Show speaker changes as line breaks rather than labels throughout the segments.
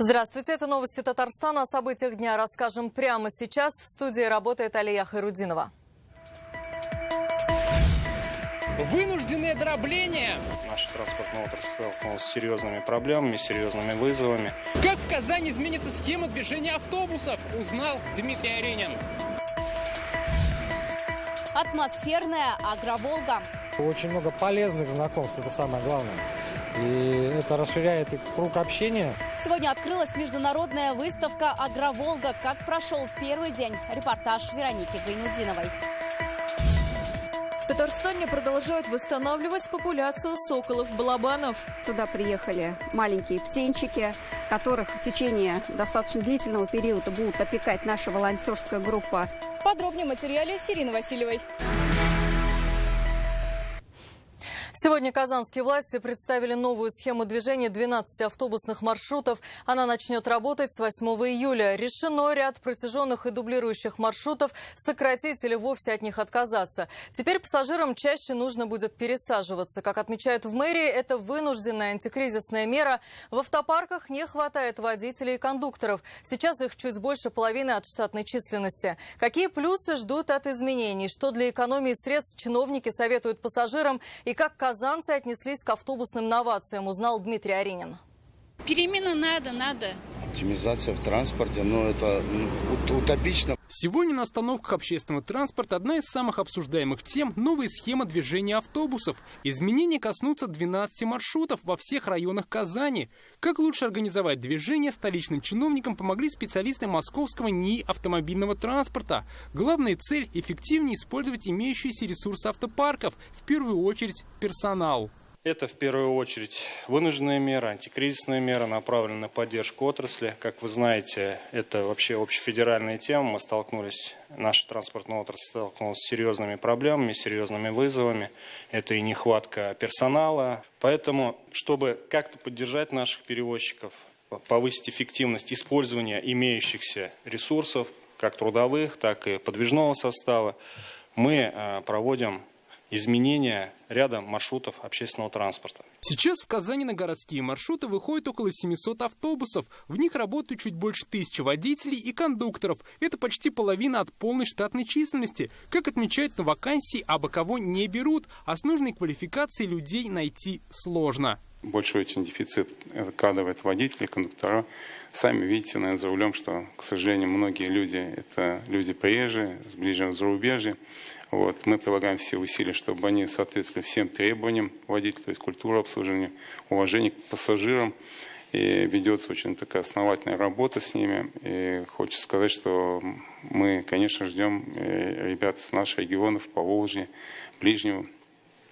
Здравствуйте, это новости Татарстана. О событиях дня расскажем прямо сейчас. В студии работает Алия Хайрудинова.
Вынужденное дробление.
Наша транспортная отрасль столкнулась с серьезными проблемами, серьезными вызовами.
Как в Казани изменится схема движения автобусов, узнал Дмитрий Аренин.
Атмосферная Агроволга.
Очень много полезных знакомств, это самое главное. И это расширяет круг общения.
Сегодня открылась международная выставка «Агроволга». Как прошел первый день? Репортаж Вероники Гайнудиновой.
В Татарстане продолжают восстанавливать популяцию соколов-балабанов.
Сюда приехали маленькие птенчики, которых в течение достаточно длительного периода будут опекать наша волонтерская группа.
Подробнее в материале с Ириной Васильевой.
Сегодня казанские власти представили новую схему движения 12 автобусных маршрутов. Она начнет работать с 8 июля. Решено ряд протяженных и дублирующих маршрутов сократить или вовсе от них отказаться. Теперь пассажирам чаще нужно будет пересаживаться. Как отмечают в мэрии, это вынужденная антикризисная мера. В автопарках не хватает водителей и кондукторов. Сейчас их чуть больше половины от штатной численности. Какие плюсы ждут от изменений? Что для экономии средств чиновники советуют пассажирам? И как казанцы отнеслись к автобусным новациям, узнал Дмитрий Аренин.
Перемены надо.
Оптимизация в транспорте, это утопично.
Сегодня на остановках общественного транспорта одна из самых обсуждаемых тем – новая схема движения автобусов. Изменения коснутся 12 маршрутов во всех районах Казани. Как лучше организовать движение, столичным чиновникам помогли специалисты московского НИИ автомобильного транспорта. Главная цель – эффективнее использовать имеющиеся ресурсы автопарков, в первую очередь персонал.
Это в первую очередь вынужденная мера, антикризисная мера, направленная на поддержку отрасли. Как вы знаете, это вообще общефедеральная тема. Наша транспортная отрасль столкнулась с серьезными проблемами, серьезными вызовами. Это и нехватка персонала. Поэтому, чтобы как-то поддержать наших перевозчиков, повысить эффективность использования имеющихся ресурсов, как трудовых, так и подвижного состава, мы проводим изменения ряда маршрутов общественного транспорта.
Сейчас в Казани на городские маршруты выходит около 700 автобусов. В них работают чуть больше 1000 водителей и кондукторов. Это почти половина от полной штатной численности. Как отмечают на вакансии, абы кого не берут, а с нужной квалификацией людей найти сложно.
Большой очень дефицит кадровых водителей, кондукторов. Сами видите, наверное, за рулем, что, к сожалению, многие люди – это люди приезжие, с ближнего зарубежья. Мы прилагаем все усилия, чтобы они соответствовали всем требованиям водителя, то есть культура обслуживания, уважение к пассажирам. И ведется очень такая основательная работа с ними. И хочется сказать, что мы, конечно, ждем ребят с наших регионов, Поволжья, ближнего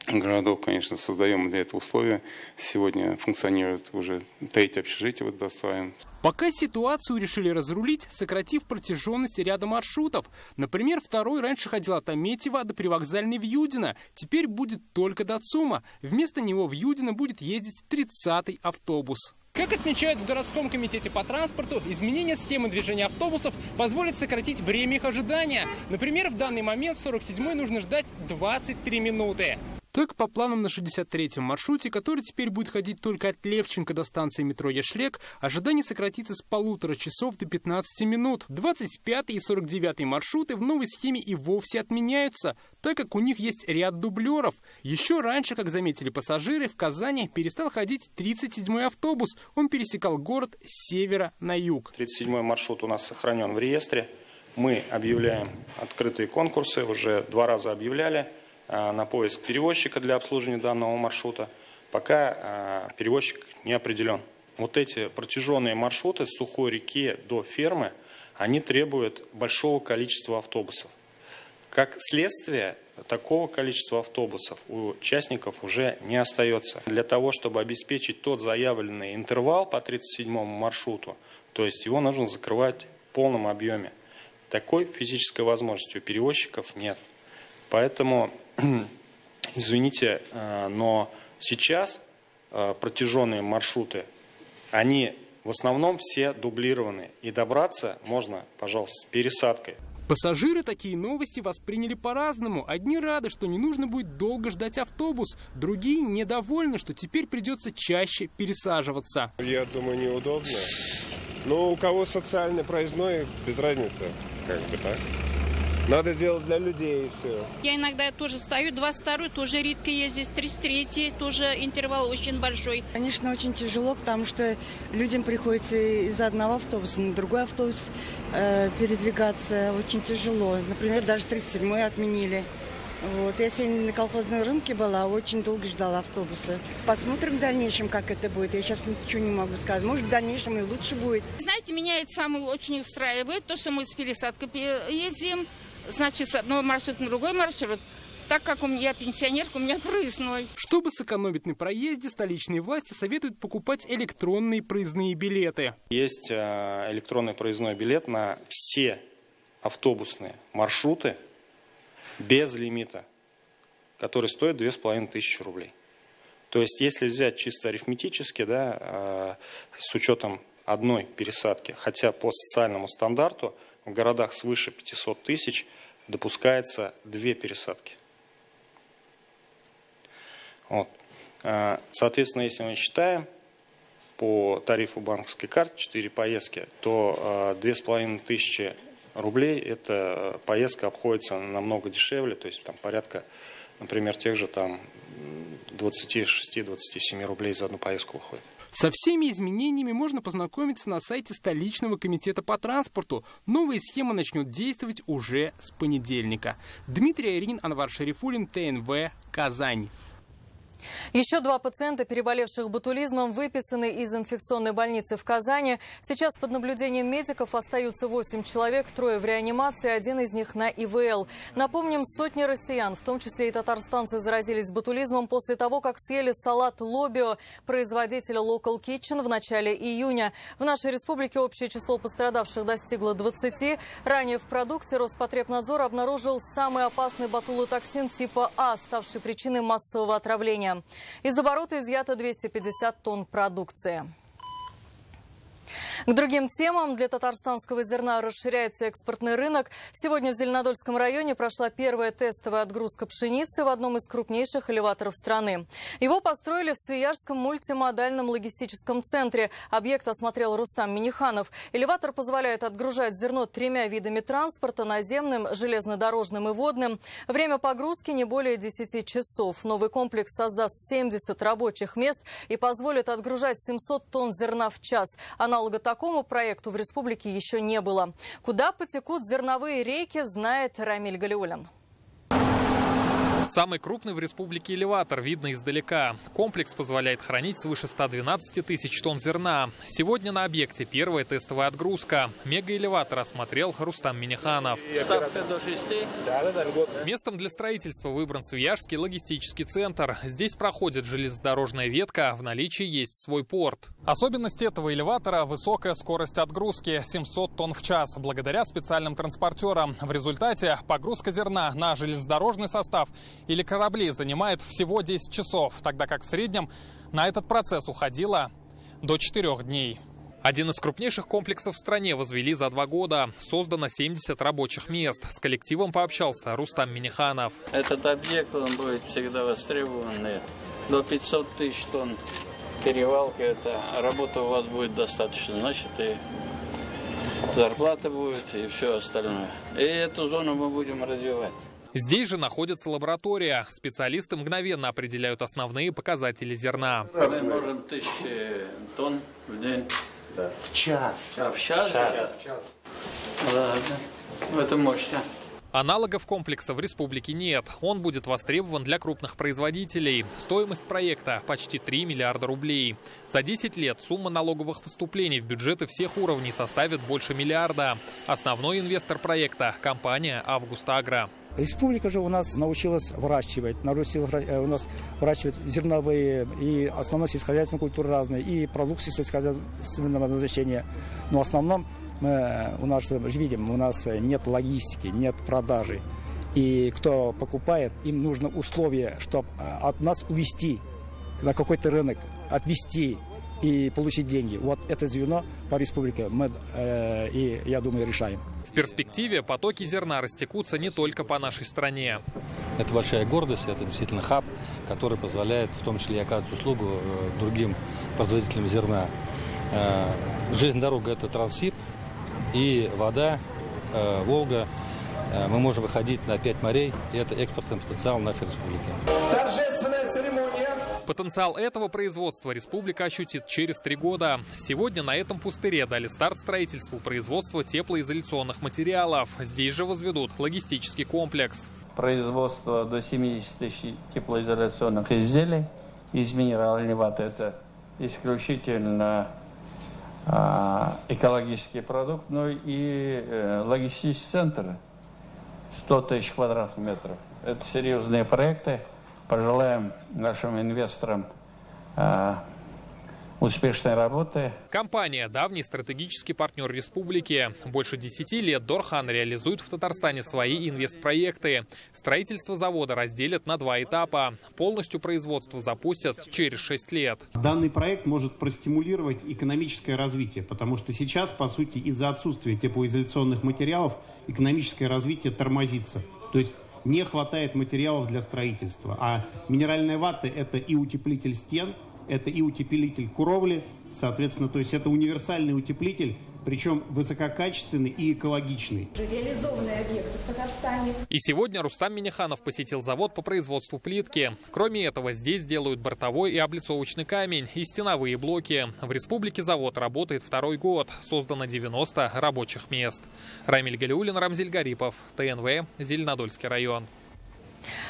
городов, конечно, создаем для этого условия. Сегодня функционирует уже 3-е общежитие, достраиваем.
Пока ситуацию решили разрулить, сократив протяженность ряда маршрутов. Например, 2-й раньше ходил от Аметьева до привокзальной в Юдино. Теперь будет только до ЦУМа. Вместо него в Юдино будет ездить 30-й автобус. Как отмечают в городском комитете по транспорту, изменение схемы движения автобусов позволит сократить время их ожидания. Например, в данный момент 47-й нужно ждать 23 минуты. Так, по планам на 63-м маршруте, который теперь будет ходить только от Левченко до станции метро Яшлек, ожидание сократится с 1,5 часов до 15 минут. 25-й и 49-й маршруты в новой схеме и вовсе отменяются, так как у них есть ряд дублеров. Еще раньше, как заметили пассажиры, в Казани перестал ходить 37-й автобус. Он пересекал город с севера на юг.
37-й маршрут у нас сохранен в реестре. Мы объявляем открытые конкурсы, уже 2 раза объявляли на поиск перевозчика для обслуживания данного маршрута. Пока перевозчик не определен. Эти протяженные маршруты с Сухой реки до фермы, они требуют большого количества автобусов. Как следствие, такого количества автобусов у участников уже не остается. Для того, чтобы обеспечить тот заявленный интервал по 37-му маршруту, то есть его нужно закрывать в полном объеме. Такой физической возможности у перевозчиков нет. Поэтому, извините, но сейчас протяженные маршруты, они в основном все дублированы. И добраться можно, пожалуйста, с пересадкой.
Пассажиры такие новости восприняли по-разному. Одни рады, что не нужно будет долго ждать автобус. Другие недовольны, что теперь придется чаще пересаживаться.
Я думаю, неудобно. Но у кого социальный проездной, без разницы, как бы так. Надо делать для людей и все.
Я иногда тоже стою, 22-й тоже редко ездить, 33-й тоже интервал очень большой.
Конечно, очень тяжело, потому что людям приходится из одного автобуса на другой автобус передвигаться. Очень тяжело. Например, даже 37-й отменили. Вот. Я сегодня на колхозном рынке была, очень долго ждала автобуса. Посмотрим в дальнейшем, как это будет. Я сейчас ничего не могу сказать. Может, в дальнейшем и лучше будет.
Знаете, меня это самое очень устраивает, то, что мы с пересадкой ездим. Значит, с одного маршрута на другой маршрут. Так как я пенсионерка, у меня проездной.
Чтобы сэкономить на проезде, столичные власти советуют покупать электронные проездные билеты.
Есть электронный проездной билет на все автобусные маршруты без лимита, который стоит 2500 рублей. То есть, если взять чисто арифметически, да, с учетом одной пересадки, хотя по социальному стандарту в городах свыше 500 тысяч допускается 2 пересадки. Вот. Соответственно, если мы считаем по тарифу банковской карты 4 поездки, то 2500 рублей эта поездка обходится намного дешевле, то есть там порядка, например, тех же там 26-27 рублей за одну поездку выходит.
Со всеми изменениями можно познакомиться на сайте столичного комитета по транспорту. Новая схема начнет действовать уже с понедельника. Дмитрий Айрин, Анвар Шарифуллин, ТНВ, Казань.
Еще 2 пациента, переболевших ботулизмом, выписаны из инфекционной больницы в Казани. Сейчас под наблюдением медиков остаются 8 человек, 3 в реанимации, 1 из них на ИВЛ. Напомним, сотни россиян, в том числе и татарстанцы, заразились ботулизмом после того, как съели салат Лобио производителя Local Kitchen в начале июня. В нашей республике общее число пострадавших достигло 20. Ранее в продукте Роспотребнадзор обнаружил самый опасный ботулотоксин типа А, ставший причиной массового отравления. Из оборота изъято 250 тонн продукции. К другим темам. Для татарстанского зерна расширяется экспортный рынок. Сегодня в Зеленодольском районе прошла первая тестовая отгрузка пшеницы в одном из крупнейших элеваторов страны. Его построили в Свияжском мультимодальном логистическом центре. Объект осмотрел Рустам Миниханов. Элеватор позволяет отгружать зерно 3 видами транспорта – наземным, железнодорожным и водным. Время погрузки не более 10 часов. Новый комплекс создаст 70 рабочих мест и позволит отгружать 700 тонн зерна в час. Аналога такому проекту в республике еще не было. Куда потекут зерновые реки, знает Рамиль Галиуллин.
Самый крупный в республике элеватор видно издалека. Комплекс позволяет хранить свыше 112 тысяч тонн зерна. Сегодня на объекте первая тестовая отгрузка. Мегаэлеватор осмотрел Рустам Миниханов.
Ставка до 6.
Местом для строительства выбран Свияжский логистический центр. Здесь проходит железнодорожная ветка, в наличии есть свой порт. Особенность этого элеватора – высокая скорость отгрузки – 700 тонн в час, благодаря специальным транспортерам. В результате погрузка зерна на железнодорожный состав или корабли занимает всего 10 часов, тогда как в среднем на этот процесс уходило до 4 дней. Один из крупнейших комплексов в стране возвели за 2 года. Создано 70 рабочих мест. С коллективом пообщался Рустам Миниханов.
Этот объект, он будет всегда востребован. До 500 тысяч тонн перевалка. Это работа у вас будет достаточно. Значит, и зарплата будет, и все остальное. И эту зону мы будем развивать.
Здесь же находится лаборатория. Специалисты мгновенно определяют основные показатели зерна.
Мы можем 1000 тонн в день.
Да. В час.
А в час? В час. Ладно, это мощно.
Аналогов комплекса в республике нет. Он будет востребован для крупных производителей. Стоимость проекта – почти 3 миллиарда рублей. За 10 лет сумма налоговых поступлений в бюджеты всех уровней составит больше миллиарда. Основной инвестор проекта – компания «Августагро».
Республика же у нас научилась выращивать, у нас выращивать зерновые и основные сельскохозяйственные культуры разные, и продукции сельскохозяйственного назначения. Но в основном у нас, видим, у нас нет логистики, нет продажи. И кто покупает, им нужно условия, чтобы от нас увезти на какой-то рынок, отвезти и получить деньги. Вот это звено по республике мы, я думаю, решаем.
В перспективе потоки зерна растекутся не только по нашей стране.
Это большая гордость, это действительно хаб, который позволяет в том числе и оказывать услугу другим производителям зерна. Железная дорога – это Транссиб, и вода, Волга. Мы можем выходить на 5 морей, и это экспортный потенциал нашей республики.
Торжественная церемония.
Потенциал этого производства республика ощутит через 3 года. Сегодня на этом пустыре дали старт строительству производства теплоизоляционных материалов. Здесь же возведут логистический комплекс.
Производство до 70 тысяч теплоизоляционных изделий из минеральной ваты – это исключительно экологический продукт, но и логистический центр 100 тысяч квадратных метров. Это серьезные проекты. Пожелаем нашим инвесторам успешной работы.
Компания – давний стратегический партнер республики. Больше 10 лет Дорхан реализует в Татарстане свои инвестпроекты. Строительство завода разделят на 2 этапа. Полностью производство запустят через 6 лет.
Данный проект может простимулировать экономическое развитие, потому что сейчас, по сути, из-за отсутствия теплоизоляционных материалов экономическое развитие тормозится. То есть не хватает материалов для строительства. А минеральная вата – это и утеплитель стен, это и утеплитель кровли, соответственно, то есть это универсальный утеплитель, причем высококачественный и экологичный.
Реализованные объекты в Татарстане.
И сегодня Рустам Миниханов посетил завод по производству плитки. Кроме этого, здесь делают бортовой и облицовочный камень и стеновые блоки. В республике завод работает 2-й год. Создано 90 рабочих мест. Рамиль Галиуллин, Рамзиль Гарипов, ТНВ, Зеленодольский район.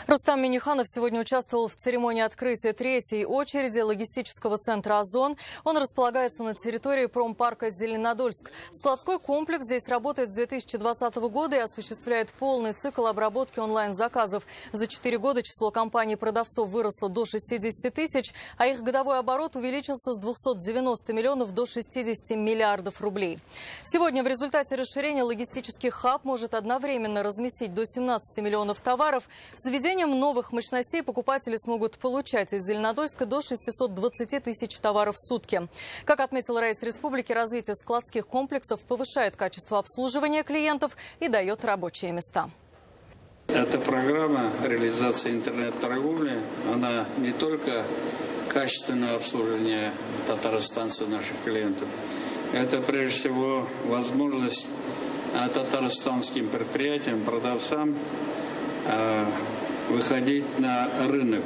Рустам Миниханов сегодня участвовал в церемонии открытия 3-й очереди логистического центра «Озон». Он располагается на территории промпарка «Зеленодольск». Складской комплекс здесь работает с 2020 года и осуществляет полный цикл обработки онлайн-заказов. За 4 года число компаний-продавцов выросло до 60 тысяч, а их годовой оборот увеличился с 290 миллионов до 60 миллиардов рублей. Сегодня в результате расширения логистический хаб может одновременно разместить до 17 миллионов товаров. С введением новых мощностей покупатели смогут получать из Зеленодольска до 620 тысяч товаров в сутки. Как отметил Раис Республики, развитие складских комплексов повышает качество обслуживания клиентов и дает рабочие места.
Эта программа реализации интернет-торговли, она не только качественное обслуживание татарстанцев наших клиентов, это прежде всего возможность татарстанским предприятиям, продавцам выходить на рынок.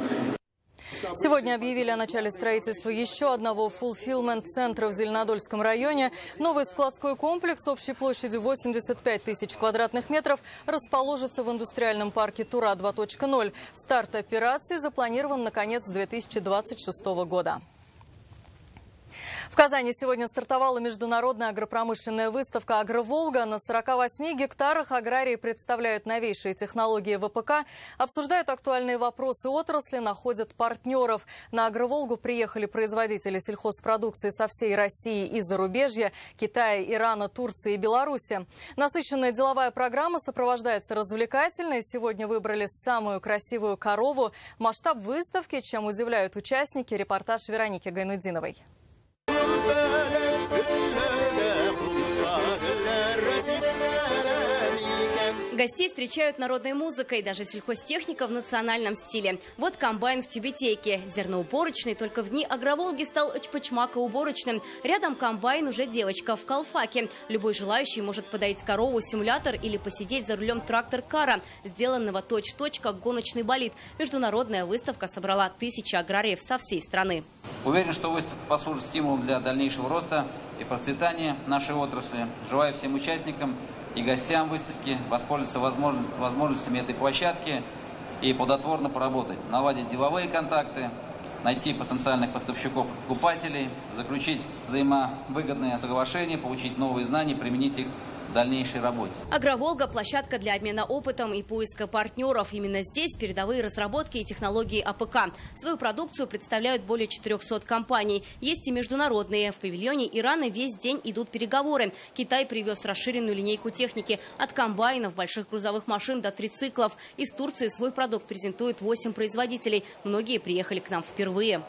Сегодня объявили о начале строительства еще одного фулфилмент-центра в Зеленодольском районе. Новый складской комплекс общей площадью 85 тысяч квадратных метров расположится в индустриальном парке Тура 2.0. Старт операции запланирован на конец 2026 года. В Казани сегодня стартовала международная агропромышленная выставка «Агроволга». На 48 гектарах аграрии представляют новейшие технологии ВПК, обсуждают актуальные вопросы отрасли, находят партнеров. На «Агроволгу» приехали производители сельхозпродукции со всей России и зарубежья, Китая, Ирана, Турции и Беларуси. Насыщенная деловая программа сопровождается развлекательной. Сегодня выбрали самую красивую корову. Масштаб выставки, чем удивляют участники. Репортаж Вероники Гайнудиновой.
Гостей встречают народной музыкой, даже сельхозтехника в национальном стиле. Вот комбайн в тюбетейке. Зерноуборочный, только в дни Агроволги стал чпочмака-уборочным. Рядом комбайн уже девочка в колфаке. Любой желающий может подоить корову, симулятор или посидеть за рулем трактор-кара, сделанного точь-в-точь, как гоночный болид. Международная выставка собрала тысячи аграриев со всей страны.
Уверен, что выставка послужит стимулом для дальнейшего роста и процветания нашей отрасли. Желаю всем участникам и гостям выставки воспользоваться возможностями этой площадки и плодотворно поработать, наладить деловые контакты, найти потенциальных поставщиков и покупателей, заключить взаимовыгодные соглашения, получить новые знания, применить их в дальнейшей работе.
Агроволга – площадка для обмена опытом и поиска партнеров. Именно здесь передовые разработки и технологии АПК. Свою продукцию представляют более 400 компаний. Есть и международные. В павильоне Ирана весь день идут переговоры. Китай привез расширенную линейку техники. От комбайнов, больших грузовых машин до трициклов. Из Турции свой продукт презентуют 8 производителей. Многие приехали к нам впервые.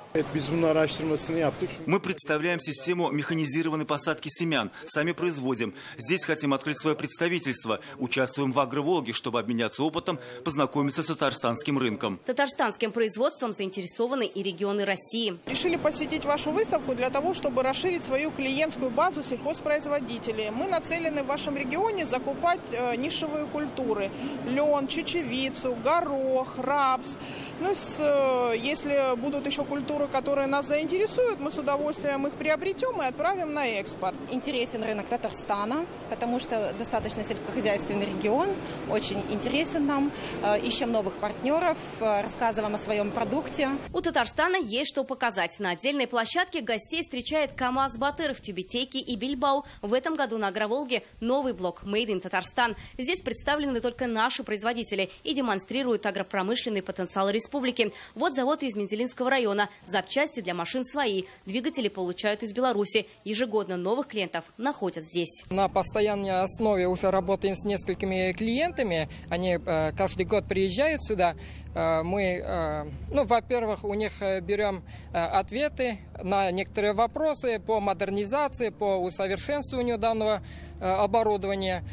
Мы представляем систему механизированной посадки семян. Сами производим. Здесь хотим хотим открыть свое представительство. Участвуем в «Агроволге», чтобы обменяться опытом, познакомиться с татарстанским рынком.
Татарстанским производством заинтересованы и регионы России.
Решили посетить вашу выставку для того, чтобы расширить свою клиентскую базу сельхозпроизводителей. Мы нацелены в вашем регионе закупать нишевые культуры. Лен, чечевицу, горох, рапс. Если будут еще культуры, которые нас заинтересуют, мы с удовольствием их приобретем и отправим на экспорт.
Интересен рынок Татарстана, потому что достаточно сельскохозяйственный регион, очень интересен нам. Ищем новых партнеров, рассказываем о своем продукте.
У Татарстана есть что показать. На отдельной площадке гостей встречает КамАЗ-Батыр в Тюбетейке и Бильбау. В этом году на Агроволге новый блок «Made in Татарстан». Здесь представлены только наши производители и демонстрируют агропромышленный потенциал республики. Вот завод из Мензелинского района. Запчасти для машин свои. Двигатели получают из Беларуси. Ежегодно новых клиентов находят здесь.
На постоянной основе уже работаем с несколькими клиентами. Они каждый год приезжают сюда. Мы, во-первых, у них берем ответы на некоторые вопросы по модернизации, по усовершенствованию данного оборудования.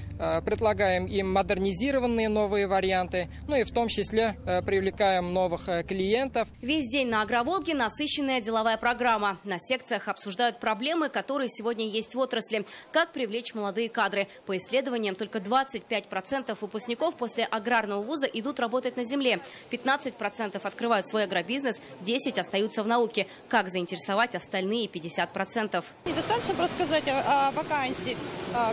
Предлагаем им модернизированные новые варианты, и в том числе привлекаем новых клиентов.
Весь день на Агроволге насыщенная деловая программа. На секциях обсуждают проблемы, которые сегодня есть в отрасли. Как привлечь молодые кадры. По исследованиям, только 25% выпускников после аграрного вуза идут работать на земле. 15% открывают свой агробизнес, 10% остаются в науке. Как заинтересовать остальные 50%?
Недостаточно просто сказать о вакансии.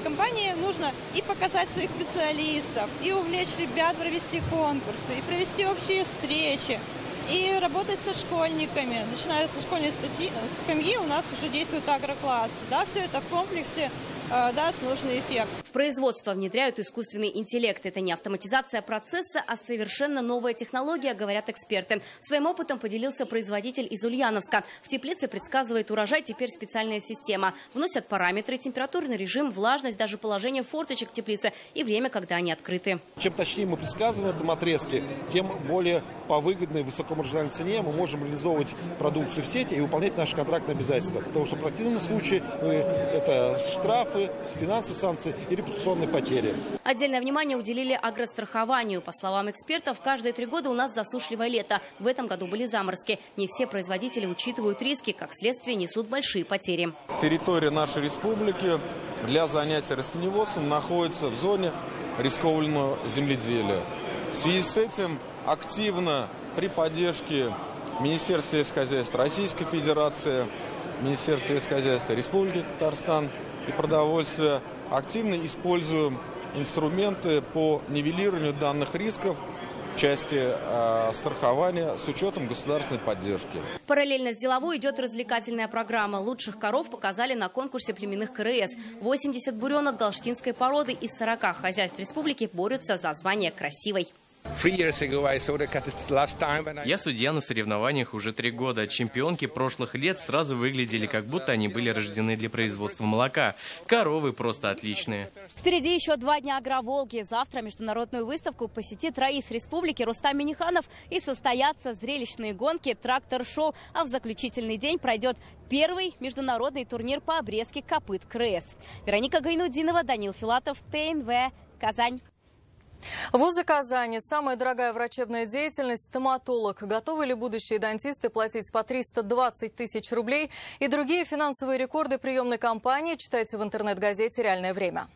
Компании нужно и показать своих специалистов, и увлечь ребят, провести конкурсы, и провести общие встречи, и работать со школьниками. Начиная со школьной скамьи у нас уже действует агрокласс. Да, все это в комплексе даст нужный эффект.
В производство внедряют искусственный интеллект. Это не автоматизация процесса, а совершенно новая технология, говорят эксперты. Своим опытом поделился производитель из Ульяновска. В теплице предсказывает урожай теперь специальная система. Вносят параметры, температурный режим, влажность, даже положение форточек в теплице и время, когда они открыты.
Чем точнее мы предсказываем в этом отрезке, тем более по выгодной высокомаржинальной цене мы можем реализовывать продукцию в сети и выполнять наши контрактные обязательства. Потому что в противном случае это штрафы, финансовые санкции и репутационные потери.
Отдельное внимание уделили агрострахованию. По словам экспертов, каждые 3 года у нас засушливое лето. В этом году были заморозки. Не все производители учитывают риски, как следствие несут большие потери.
Территория нашей республики для занятия растениеводством находится в зоне рискованного земледелия. В связи с этим активно при поддержке Министерства сельского хозяйства Российской Федерации, Министерства сельского хозяйства Республики Татарстан и продовольствия активно используем инструменты по нивелированию данных рисков в части страхования с учетом государственной поддержки.
Параллельно с деловой идет развлекательная программа. Лучших коров показали на конкурсе племенных КРС. 80 буренок галштинской породы из 40 хозяйств республики борются за звание красивой.
Я судья на соревнованиях уже 3 года. Чемпионки прошлых лет сразу выглядели, как будто они были рождены для производства молока. Коровы просто отличные.
Впереди еще 2 дня Агроволги. Завтра международную выставку посетит раис республики Рустам Минниханов и состоятся зрелищные гонки, трактор-шоу. А в заключительный день пройдет первый международный турнир по обрезке копыт КРС. Вероника Гайнудинова, Данил Филатов, ТНВ, Казань.
Вузы Казани. Самая дорогая врачебная деятельность – стоматолог. Готовы ли будущие дантисты платить по 320 тысяч рублей? И другие финансовые рекорды приемной кампании читайте в интернет-газете «Реальное время».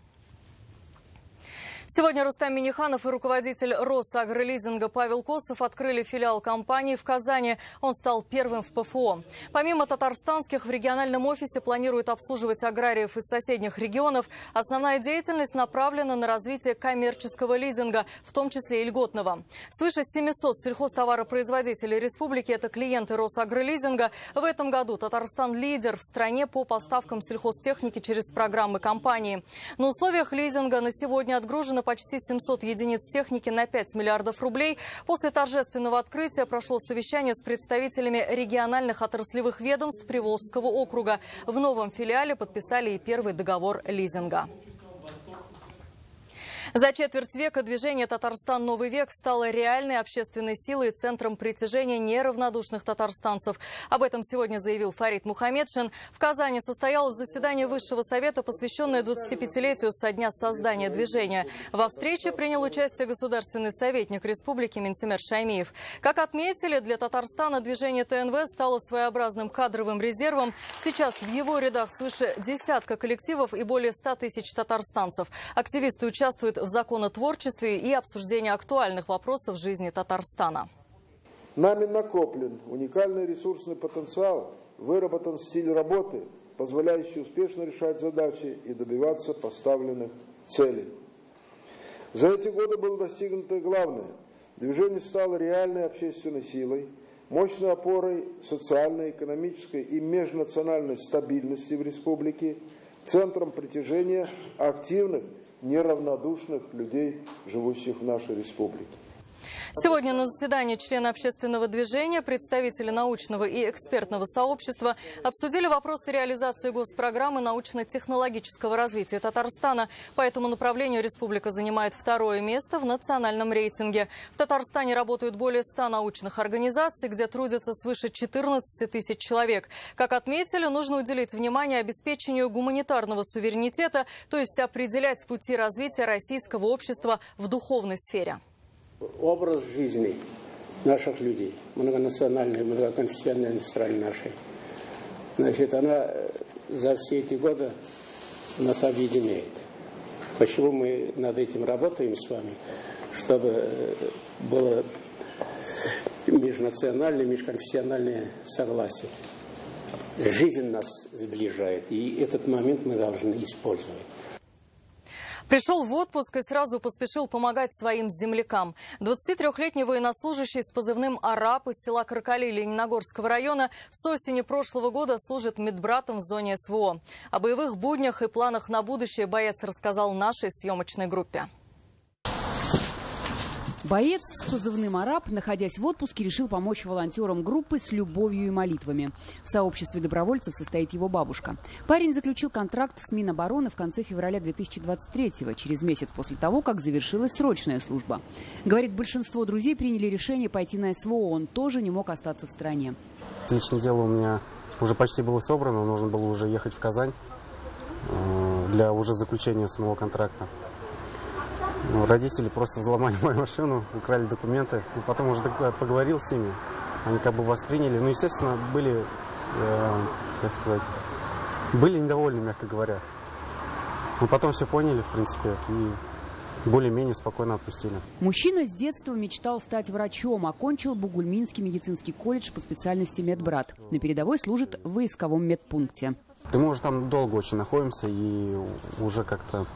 Сегодня Рустам Минниханов и руководитель Росагролизинга Павел Косов открыли филиал компании в Казани. Он стал первым в ПФО. Помимо татарстанских, в региональном офисе планируют обслуживать аграриев из соседних регионов. Основная деятельность направлена на развитие коммерческого лизинга, в том числе и льготного. Свыше 700 сельхозтоваропроизводителей республики – это клиенты Росагролизинга. В этом году Татарстан лидер в стране по поставкам сельхозтехники через программы компании. На условиях лизинга на сегодня отгружено почти 700 единиц техники на 5 миллиардов рублей. После торжественного открытия прошло совещание с представителями региональных отраслевых ведомств Приволжского округа. В новом филиале подписали и первый договор лизинга. За четверть века движение «Татарстан. Новый век» стало реальной общественной силой и центром притяжения неравнодушных татарстанцев. Об этом сегодня заявил Фарид Мухаммедшин. В Казани состоялось заседание Высшего совета, посвященное 25-летию со дня создания движения. Во встрече принял участие государственный советник республики Минтимер Шаймиев. Как отметили, для Татарстана движение ТНВ стало своеобразным кадровым резервом. Сейчас в его рядах свыше десятка коллективов и более 100 тысяч татарстанцев. Активисты участвуют в законотворчестве и обсуждении актуальных вопросов жизни Татарстана.
Нами накоплен уникальный ресурсный потенциал, выработан стиль работы, позволяющий успешно решать задачи и добиваться поставленных целей. За эти годы было достигнуто и главное. Движение стало реальной общественной силой, мощной опорой социальной, экономической и межнациональной стабильности в республике, центром притяжения активных, неравнодушных людей, живущих в нашей республике.
Сегодня на заседании члены общественного движения, представители научного и экспертного сообщества обсудили вопросы реализации госпрограммы научно-технологического развития Татарстана. По этому направлению республика занимает второе место в национальном рейтинге. В Татарстане работают более 100 научных организаций, где трудятся свыше 14 тысяч человек. Как отметили, нужно уделить внимание обеспечению гуманитарного суверенитета, то есть определять пути развития российского общества в духовной сфере.
Образ жизни наших людей, многонациональной, многоконфессиональной страны нашей, значит, она за все эти годы нас объединяет. Почему мы над этим работаем с вами? Чтобы было межнациональное, межконфессиональное согласие. Жизнь нас сближает, и этот момент мы должны использовать.
Пришел в отпуск и сразу поспешил помогать своим землякам. 23-летний военнослужащий с позывным «Араб» из села Кракали Лениногорского района с осени прошлого года служит медбратом в зоне СВО. О боевых буднях и планах на будущее боец рассказал нашей съемочной группе.
Боец с позывным «Араб», находясь в отпуске, решил помочь волонтерам группы с любовью и молитвами. В сообществе добровольцев состоит его бабушка. Парень заключил контракт с Минобороны в конце февраля 2023-го, через месяц после того, как завершилась срочная служба. Говорит, большинство друзей приняли решение пойти на СВО, он тоже не мог остаться в стране.
Личное дело у меня уже почти было собрано, нужно было уже ехать в Казань для уже заключения самого контракта. Родители просто взломали мою машину, украли документы. И потом уже поговорил с ними. Они как бы восприняли. Ну, естественно, были, как сказать, были недовольны, мягко говоря. Но потом все поняли, в принципе, и более-менее спокойно отпустили.
Мужчина с детства мечтал стать врачом. Окончил Бугульминский медицинский колледж по специальности медбрат. На передовой служит в войсковом медпункте.
Мы уже там долго очень находимся и уже как-то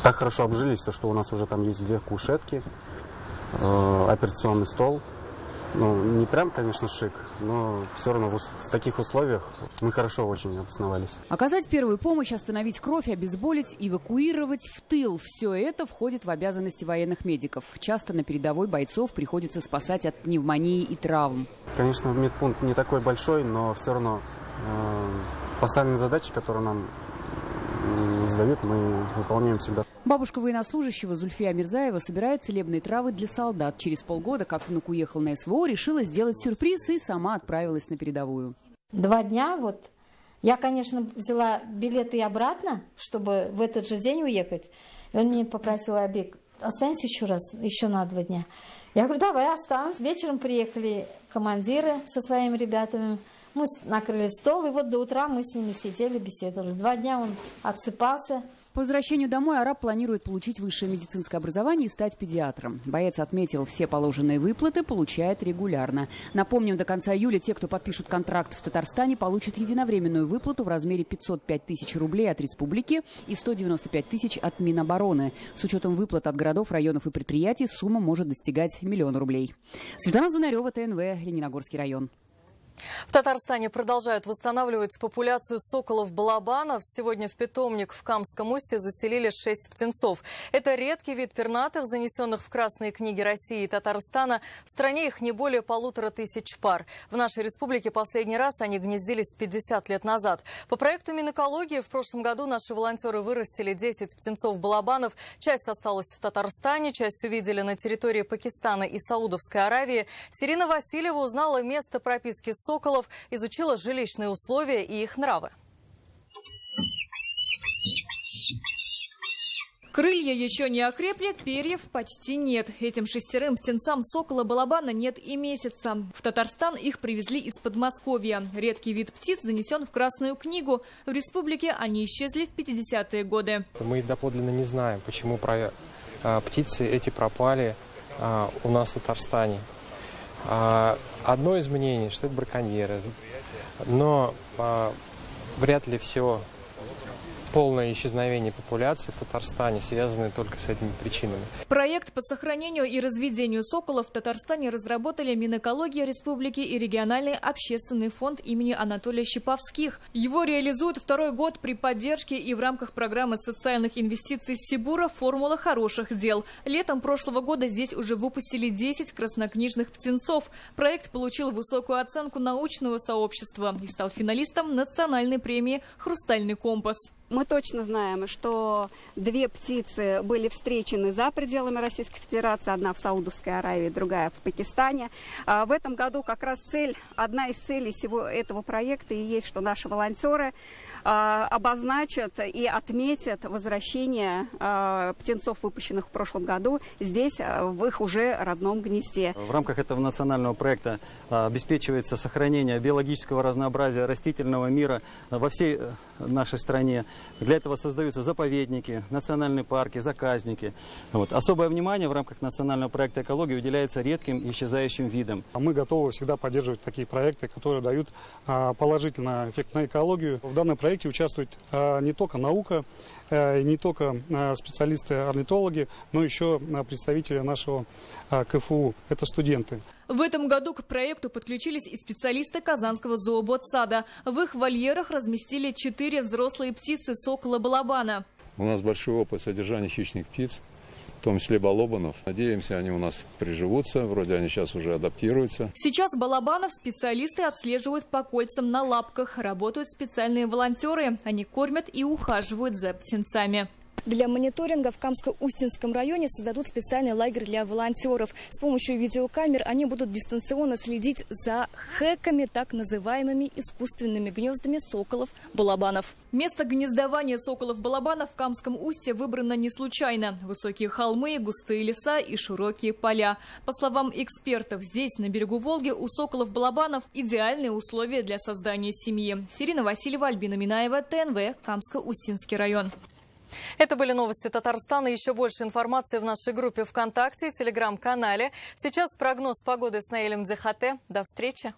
так хорошо обжились, что у нас уже там есть 2 кушетки, операционный стол. Ну, не прям, конечно, шик, но все равно в таких условиях мы хорошо очень обосновались.
Оказать первую помощь, остановить кровь, обезболить, эвакуировать в тыл. Все это входит в обязанности военных медиков. Часто на передовой бойцов приходится спасать от пневмонии и травм.
Конечно, медпункт не такой большой, но все равно поставленные задачи, которые нам задают, мы выполняем всегда.
Бабушка военнослужащего Зульфия Мирзаева собирает целебные травы для солдат. Через полгода, как внук уехал на СВО, решила сделать сюрприз и сама отправилась на передовую.
2 дня вот. Я, конечно, взяла билеты и обратно, чтобы в этот же день уехать. И он мне попросил: Абик, останься еще на 2 дня. Я говорю, давай останусь. Вечером приехали командиры со своими ребятами. Мы накрыли стол, и вот до утра мы с ними сидели, беседовали. 2 дня он отсыпался.
По возвращению домой Араб планирует получить высшее медицинское образование и стать педиатром. Боец отметил, все положенные выплаты получает регулярно. Напомним, до конца июля те, кто подпишут контракт в Татарстане, получат единовременную выплату в размере 505 тысяч рублей от республики и 195 тысяч от Минобороны. С учетом выплат от городов, районов и предприятий сумма может достигать 1 000 000 рублей. Светлана Звонарева, ТНВ, Лениногорский район.
В Татарстане продолжают восстанавливать популяцию соколов-балабанов. Сегодня в питомник в Камском устье заселили 6 птенцов. Это редкий вид пернатых, занесенных в красные книги России и Татарстана. В стране их не более 1500 пар. В нашей республике последний раз они гнездились 50 лет назад. По проекту Минэкологии в прошлом году наши волонтеры вырастили 10 птенцов-балабанов. Часть осталась в Татарстане, часть увидели на территории Пакистана и Саудовской Аравии. Сирина Васильева узнала место прописки соколов, изучила жилищные условия и их нравы.
Крылья еще не окрепли, перьев почти нет. Этим 6 птенцам сокола-балабана нет и месяца. В Татарстан их привезли из Подмосковья. Редкий вид птиц занесен в Красную книгу. В республике они исчезли в 50-е годы.
Мы доподлинно не знаем, почему птицы эти пропали у нас в Татарстане. Одно из мнений, что это браконьеры, но вряд ли все полное исчезновение популяции в Татарстане связано только с этими причинами.
Проект по сохранению и разведению соколов в Татарстане разработали Минэкология республики и региональный общественный фонд имени Анатолия Щиповских. Его реализуют второй год при поддержке и в рамках программы социальных инвестиций Сибура «Формула хороших дел». Летом прошлого года здесь уже выпустили 10 краснокнижных птенцов. Проект получил высокую оценку научного сообщества и стал финалистом национальной премии «Хрустальный компас».
Мы точно знаем, что 2 птицы были встречены за пределами Российской Федерации. Одна в Саудовской Аравии, другая в Пакистане. В этом году как раз одна из целей всего этого проекта и есть, что наши волонтеры обозначат и отметят возвращение птенцов, выпущенных в прошлом году, здесь, в их уже родном гнезде.
В рамках этого национального проекта обеспечивается сохранение биологического разнообразия растительного мира во всей нашей стране. Для этого создаются заповедники, национальные парки, заказники. Особое внимание в рамках национального проекта «Экология» уделяется редким и исчезающим видам.
Мы готовы всегда поддерживать такие проекты, которые дают положительный эффект на экологию. В данном проекте участвует не только наука, не только специалисты-орнитологи, но еще представители нашего КФУ. Это студенты.
В этом году к проекту подключились и специалисты Казанского зооботсада. В их вольерах разместили 4 взрослые птицы сокола-балабана.
У нас большой опыт содержания хищных птиц, в том числе балобанов. Надеемся, они у нас приживутся. Вроде они сейчас уже адаптируются.
Сейчас балабанов специалисты отслеживают по кольцам на лапках. Работают специальные волонтеры. Они кормят и ухаживают за птенцами.
Для мониторинга в Камско-Устинском районе создадут специальный лагерь для волонтеров. С помощью видеокамер они будут дистанционно следить за хэками, так называемыми искусственными гнездами соколов-балабанов.
Место гнездования соколов-балабанов в Камском устье выбрано не случайно. Высокие холмы, густые леса и широкие поля. По словам экспертов, здесь, на берегу Волги, у соколов-балабанов идеальные условия для создания семьи. Сирина Васильева, Альбина Минаева, ТНВ, Камско-Устинский район.
Это были новости Татарстана. Еще больше информации в нашей группе ВКонтакте и телеграм-канале. Сейчас прогноз погоды с Наилем Дзихате. До встречи.